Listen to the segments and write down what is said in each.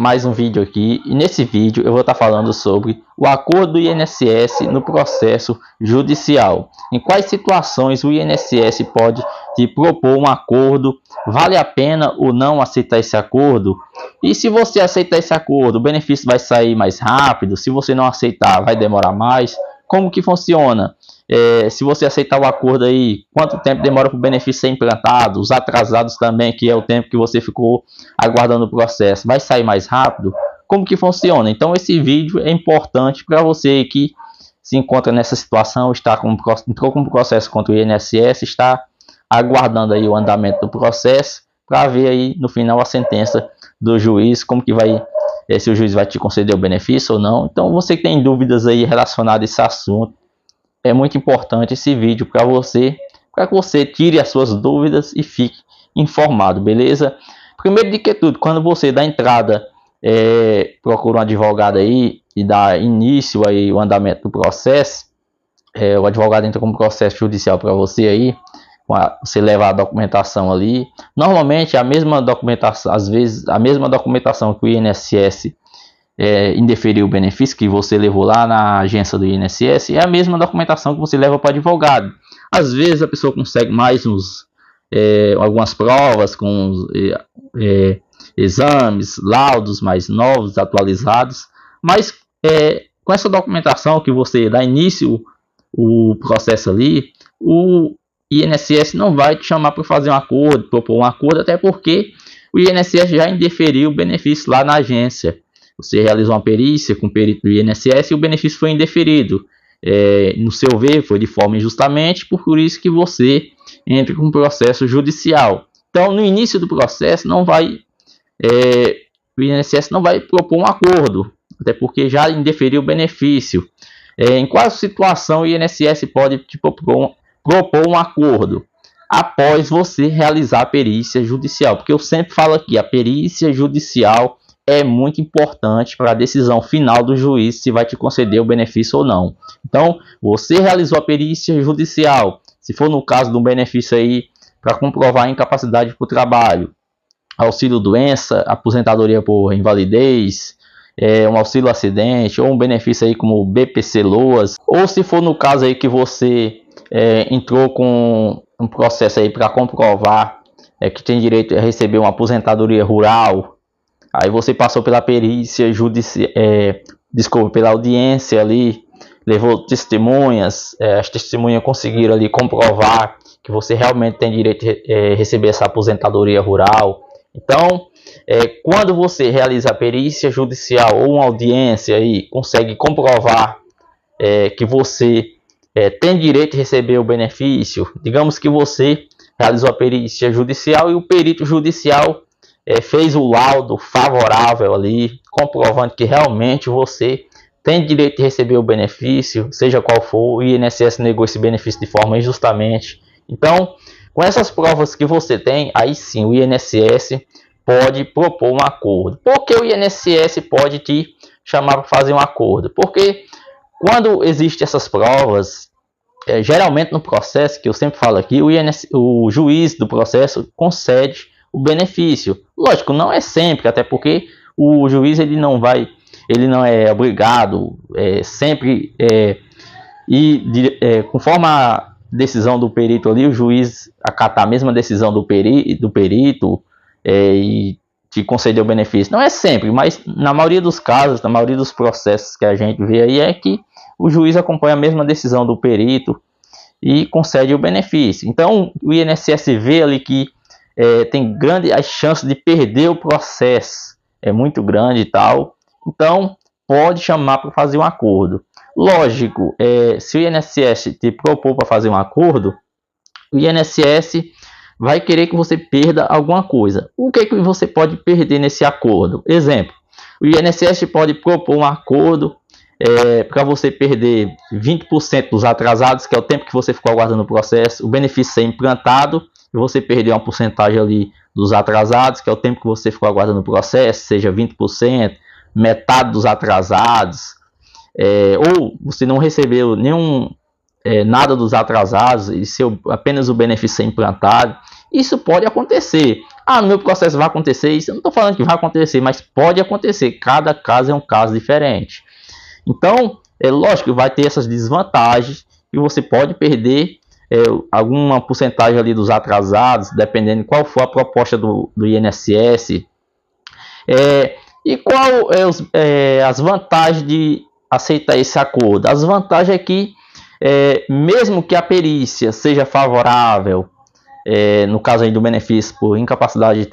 mais um vídeo aqui, e nesse vídeo eu vou estar falando sobre o acordo do INSS no processo judicial. Em quais situações o INSS pode te propor um acordo, vale a pena ou não aceitar esse acordo? E se você aceitar esse acordo, o benefício vai sair mais rápido, se você não aceitar, vai demorar mais? Como que funciona? Se você aceitar o acordo aí, quanto tempo demora para o benefício ser implantado? Os atrasados também, que é o tempo que você ficou aguardando o processo, vai sair mais rápido? Como que funciona? Então esse vídeo é importante para você que se encontra nessa situação, entrou com um processo contra o INSS, está aguardando aí o andamento do processo, para ver aí no final a sentença do juiz, como que vai, se o juiz vai te conceder o benefício ou não. Então você que tem dúvidas aí relacionadas a esse assunto, é muito importante esse vídeo para que você tire as suas dúvidas e fique informado, beleza? Primeiro de que tudo, quando você dá entrada, procura um advogado aí e dá início aí o andamento do processo, o advogado entra com um processo judicial para você aí, você leva a documentação ali, normalmente a mesma documentação, às vezes a mesma documentação que o INSS indeferiu o benefício que você levou lá na agência do INSS, é a mesma documentação que você leva para o advogado. Às vezes a pessoa consegue mais algumas provas com exames, laudos mais novos, atualizados, mas com essa documentação que você dá início o processo ali, o INSS não vai te chamar para fazer um acordo, propor um acordo, até porque o INSS já indeferiu o benefício lá na agência. Você realizou uma perícia com o perito do INSS e o benefício foi indeferido. No seu ver, foi de forma injustamente, por isso que você entra com um processo judicial. Então, no início do processo, o INSS não vai propor um acordo, até porque já indeferiu o benefício. Em qual situação o INSS pode te propor um acordo? Após você realizar a perícia judicial, porque eu sempre falo aqui, a perícia judicial é muito importante para a decisão final do juiz se vai te conceder o benefício ou não. Então, você realizou a perícia judicial, se for no caso do benefício aí para comprovar a incapacidade para o trabalho, auxílio doença, aposentadoria por invalidez, um auxílio acidente, ou um benefício aí como o BPC-Loas, ou se for no caso aí que você entrou com um processo aí para comprovar que tem direito a receber uma aposentadoria rural, aí você passou pela perícia judicial, pela audiência ali, levou testemunhas, as testemunhas conseguiram ali comprovar que você realmente tem direito a receber essa aposentadoria rural. Então, quando você realiza a perícia judicial ou uma audiência aí, consegue comprovar que você tem direito a receber o benefício, digamos que você realizou a perícia judicial e o perito judicial fez o laudo favorável ali, comprovando que realmente você tem direito de receber o benefício, seja qual for, o INSS negou esse benefício de forma injustamente. Então, com essas provas que você tem, aí sim o INSS pode propor um acordo. Por que o INSS pode te chamar para fazer um acordo? Porque quando existem essas provas, geralmente no processo, que eu sempre falo aqui, o juiz do processo concede o benefício. Lógico, não é sempre, até porque o juiz ele não é obrigado sempre conforme a decisão do perito ali, o juiz acatar a mesma decisão do perito e te conceder o benefício. Não é sempre, mas na maioria dos casos, na maioria dos processos que a gente vê aí, é que o juiz acompanha a mesma decisão do perito e concede o benefício. Então o INSS vê ali que tem grande a chance de perder o processo, é muito grande e tal, então pode chamar para fazer um acordo. Lógico, se o INSS te propor para fazer um acordo, o INSS vai querer que você perda alguma coisa. O que você pode perder nesse acordo? Exemplo, o INSS pode propor um acordo para você perder 20% dos atrasados, que é o tempo que você ficou aguardando o processo, o benefício ser implantado, e você perder uma porcentagem ali dos atrasados, que é o tempo que você ficou aguardando o processo, seja 20%, metade dos atrasados, ou você não recebeu nada dos atrasados e apenas o benefício ser implantado. Isso pode acontecer. Ah, no meu processo vai acontecer isso. Eu não estou falando que vai acontecer, mas pode acontecer. Cada caso é um caso diferente. Então, é lógico que vai ter essas desvantagens e você pode perder alguma porcentagem ali dos atrasados, dependendo de qual for a proposta do INSS. E qual as vantagens de aceitar esse acordo? As vantagens é que, mesmo que a perícia seja favorável, no caso aí do benefício por incapacidade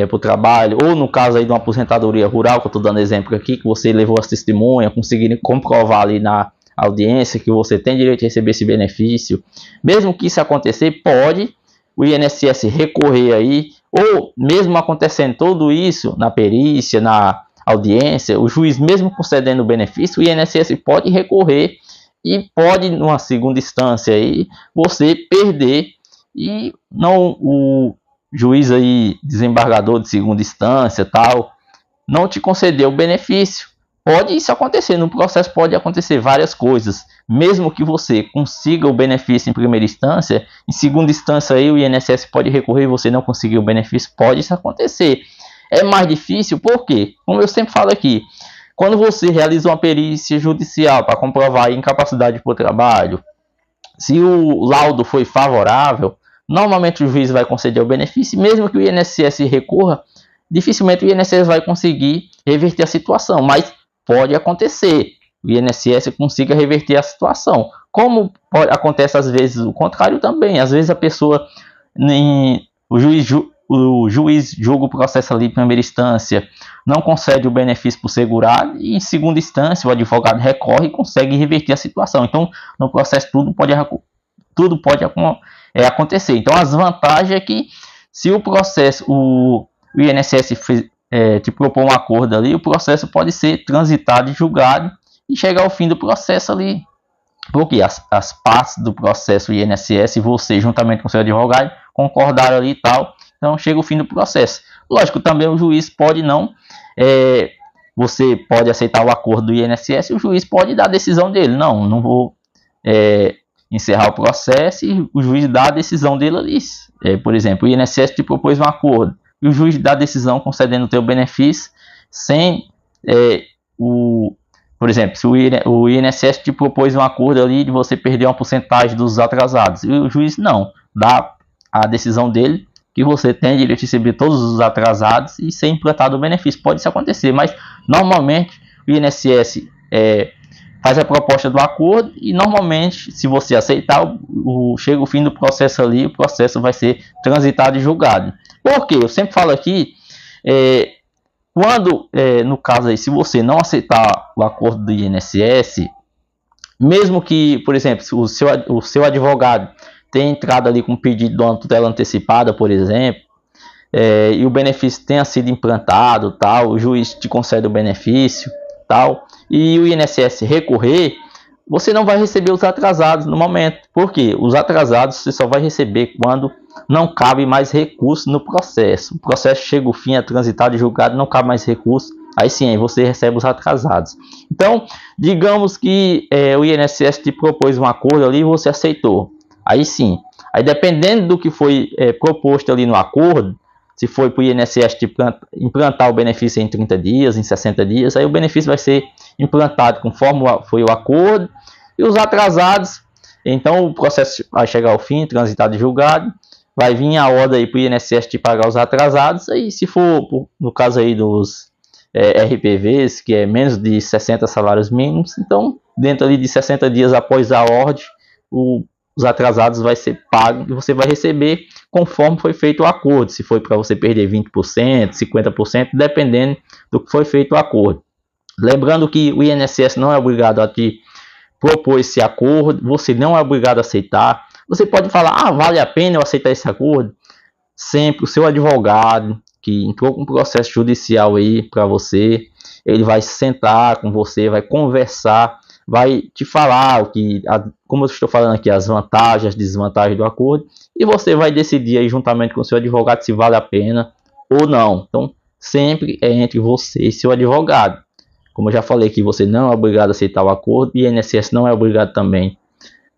por trabalho, ou no caso aí de uma aposentadoria rural, que eu estou dando exemplo aqui, que você levou as testemunhas, conseguiram comprovar ali na audiência que você tem direito de receber esse benefício, mesmo que isso acontecer, pode o INSS recorrer aí, ou mesmo acontecendo tudo isso na perícia, na audiência, o juiz mesmo concedendo o benefício, o INSS pode recorrer e pode, numa segunda instância aí, você perder e não o juiz aí, desembargador de segunda instância, tal, não te concedeu o benefício. Pode isso acontecer, no processo pode acontecer várias coisas. Mesmo que você consiga o benefício em primeira instância, em segunda instância aí o INSS pode recorrer e você não conseguir o benefício, pode isso acontecer. É mais difícil porque, como eu sempre falo aqui, quando você realiza uma perícia judicial para comprovar a incapacidade por trabalho, se o laudo foi favorável, normalmente o juiz vai conceder o benefício, mesmo que o INSS recorra, dificilmente o INSS vai conseguir reverter a situação, mas pode acontecer, o INSS consiga reverter a situação. Como acontece às vezes o contrário também, às vezes a pessoa, o juiz julga o processo ali em primeira instância, não concede o benefício por segurado, e em segunda instância o advogado recorre e consegue reverter a situação. Então, no processo tudo pode acontecer. Então, as vantagens é que se o processo, o INSS te propor um acordo ali, o processo pode ser transitado e julgado e chegar ao fim do processo ali. Porque as partes do processo, o INSS e você, juntamente com o seu advogado, concordaram ali e tal. Então, chega o fim do processo. Lógico, também o juiz pode não... você pode aceitar o acordo do INSS e o juiz pode dar a decisão dele. Não vou encerrar o processo e o juiz dá a decisão dele ali. Por exemplo, o INSS te propôs um acordo e o juiz dá a decisão concedendo o teu benefício sem por exemplo, se o INSS te propôs um acordo ali de você perder uma porcentagem dos atrasados e o juiz não, dá a decisão dele que você tem direito de receber todos os atrasados e ser implantado o benefício. Pode isso acontecer, mas normalmente o INSS faz a proposta do acordo e normalmente, se você aceitar, chega o fim do processo ali, o processo vai ser transitado e julgado. Por quê? Eu sempre falo aqui, quando, no caso aí, se você não aceitar o acordo do INSS, mesmo que, por exemplo, o seu advogado tenha entrado ali com um pedido de uma tutela antecipada, por exemplo, e o benefício tenha sido implantado, tal, o juiz te concede o benefício, tal, e o INSS recorrer, você não vai receber os atrasados no momento. Por quê? Os atrasados você só vai receber quando não cabe mais recurso no processo. O processo chega ao fim, é transitado e julgado, não cabe mais recurso, aí sim, aí você recebe os atrasados. Então, digamos que o INSS te propôs um acordo ali e você aceitou. Aí sim, aí dependendo do que foi proposto ali no acordo, se foi para o INSS implantar o benefício em 30 dias, em 60 dias, aí o benefício vai ser implantado conforme foi o acordo, e os atrasados, então o processo vai chegar ao fim, transitado e julgado, vai vir a ordem para o INSS te pagar os atrasados, aí se for, no caso aí dos RPVs, que é menos de 60 salários mínimos, então dentro ali de 60 dias após a ordem, os atrasados vai ser pago e você vai receber conforme foi feito o acordo, se foi para você perder 20%, 50%, dependendo do que foi feito o acordo. Lembrando que o INSS não é obrigado a te propor esse acordo, você não é obrigado a aceitar. Você pode falar, vale a pena eu aceitar esse acordo? Sempre o seu advogado, que entrou com um processo judicial aí para você, ele vai sentar com você, vai conversar, vai te falar como eu estou falando aqui, as vantagens, as desvantagens do acordo, e você vai decidir aí juntamente com o seu advogado se vale a pena ou não. Então, sempre é entre você e seu advogado. Como eu já falei que você não é obrigado a aceitar o acordo, e o INSS não é obrigado também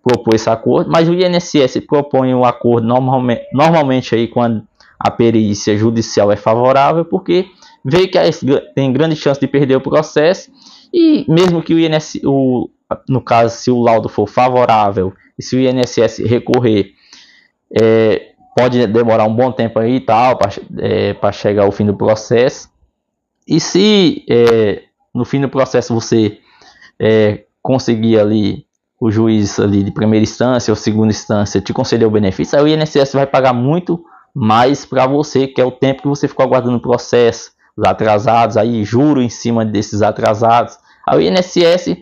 propor esse acordo, mas o INSS propõe um acordo normalmente aí quando a perícia judicial é favorável, porque vê que tem grande chance de perder o processo, e mesmo que o INSS, no caso, se o laudo for favorável e se o INSS recorrer, pode demorar um bom tempo aí e tal para chegar ao fim do processo. E se no fim do processo você conseguir ali, o juiz ali de primeira instância ou segunda instância te conceder o benefício, aí o INSS vai pagar muito mais para você, que é o tempo que você ficou aguardando o processo, os atrasados, aí juro em cima desses atrasados. Aí o INSS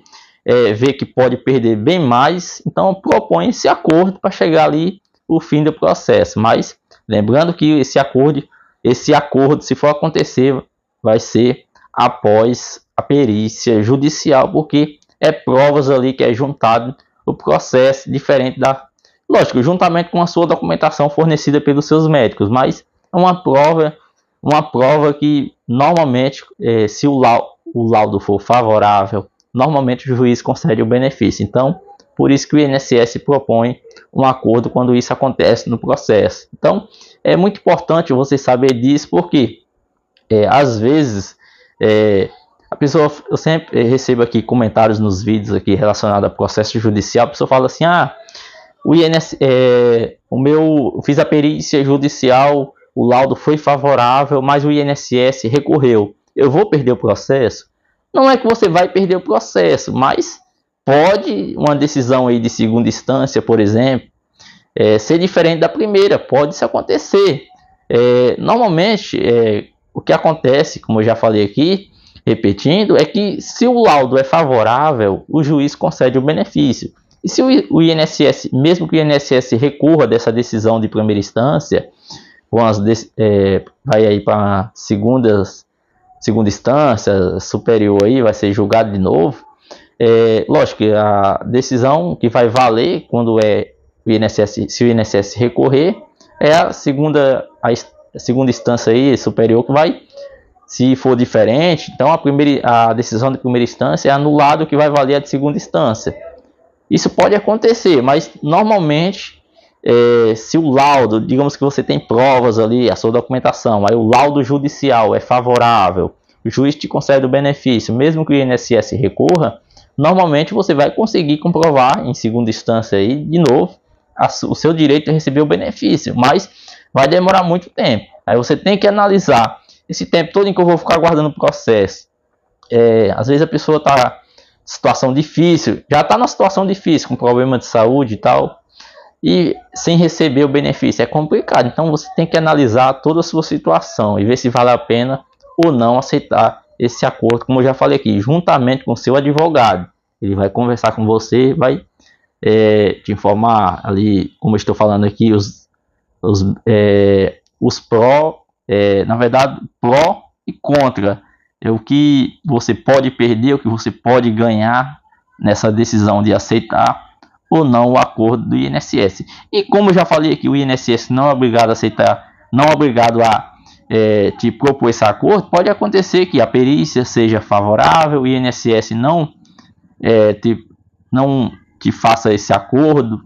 vê que pode perder bem mais, então propõe esse acordo para chegar ali o fim do processo. Mas lembrando que esse acordo, se for acontecer, vai ser após a perícia judicial, porque é provas ali que é juntado o processo, diferente lógico, juntamente com a sua documentação fornecida pelos seus médicos, mas é uma prova que normalmente, se o laudo for favorável, normalmente o juiz concede o benefício. Então, por isso que o INSS propõe um acordo quando isso acontece no processo. Então, é muito importante você saber disso, porque às vezes a pessoa, eu sempre recebo aqui comentários nos vídeos aqui relacionados ao processo judicial, a pessoa fala assim: eu fiz a perícia judicial, o laudo foi favorável, mas o INSS recorreu, eu vou perder o processo? Não é que você vai perder o processo, mas pode uma decisão aí de segunda instância, por exemplo, ser diferente da primeira, pode isso acontecer. Normalmente, o que acontece, como eu já falei aqui, repetindo, é que se o laudo é favorável, o juiz concede o benefício. E se o INSS, mesmo que o INSS recorra dessa decisão de primeira instância, vai aí para segunda instância, superior aí, vai ser julgado de novo. Lógico que a decisão que vai valer quando se o INSS recorrer, é a segunda instância aí, superior, que vai, se for diferente, então a decisão de primeira instância é anulada, o que vai valer a de segunda instância. Isso pode acontecer, mas normalmente, se o laudo, digamos que você tem provas ali, a sua documentação, aí o laudo judicial é favorável, o juiz te concede o benefício, mesmo que o INSS recorra, normalmente você vai conseguir comprovar em segunda instância aí, de novo, o seu direito de receber o benefício, mas vai demorar muito tempo. Aí você tem que analisar esse tempo todo em que eu vou ficar aguardando o processo. Às vezes a pessoa está em situação difícil, já está numa situação difícil, com problema de saúde e tal, e sem receber o benefício é complicado. Então você tem que analisar toda a sua situação e ver se vale a pena ou não aceitar esse acordo, como eu já falei aqui, juntamente com o seu advogado. Ele vai conversar com você, vai te informar ali, como eu estou falando aqui, os pró, na verdade, pró e contra. O que você pode perder, o que você pode ganhar nessa decisão de aceitar ou não o acordo do INSS. E como eu já falei aqui, o INSS não é obrigado a aceitar, não é obrigado a te propor esse acordo. Pode acontecer que a perícia seja favorável, o INSS não te faça esse acordo,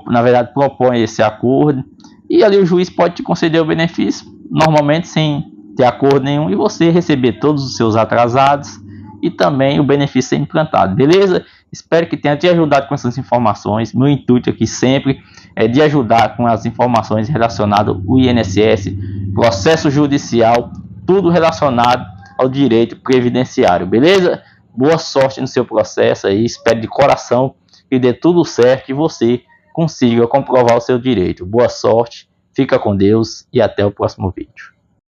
na verdade propõe esse acordo, e ali o juiz pode te conceder o benefício, normalmente sem ter acordo nenhum, e você receber todos os seus atrasados e também o benefício ser implantado, beleza? Espero que tenha te ajudado com essas informações. Meu intuito aqui sempre é de ajudar com as informações relacionadas ao INSS, processo judicial, tudo relacionado ao direito previdenciário, beleza? Boa sorte no seu processo aí, espero de coração que dê tudo certo e você consiga comprovar o seu direito. Boa sorte, fica com Deus e até o próximo vídeo.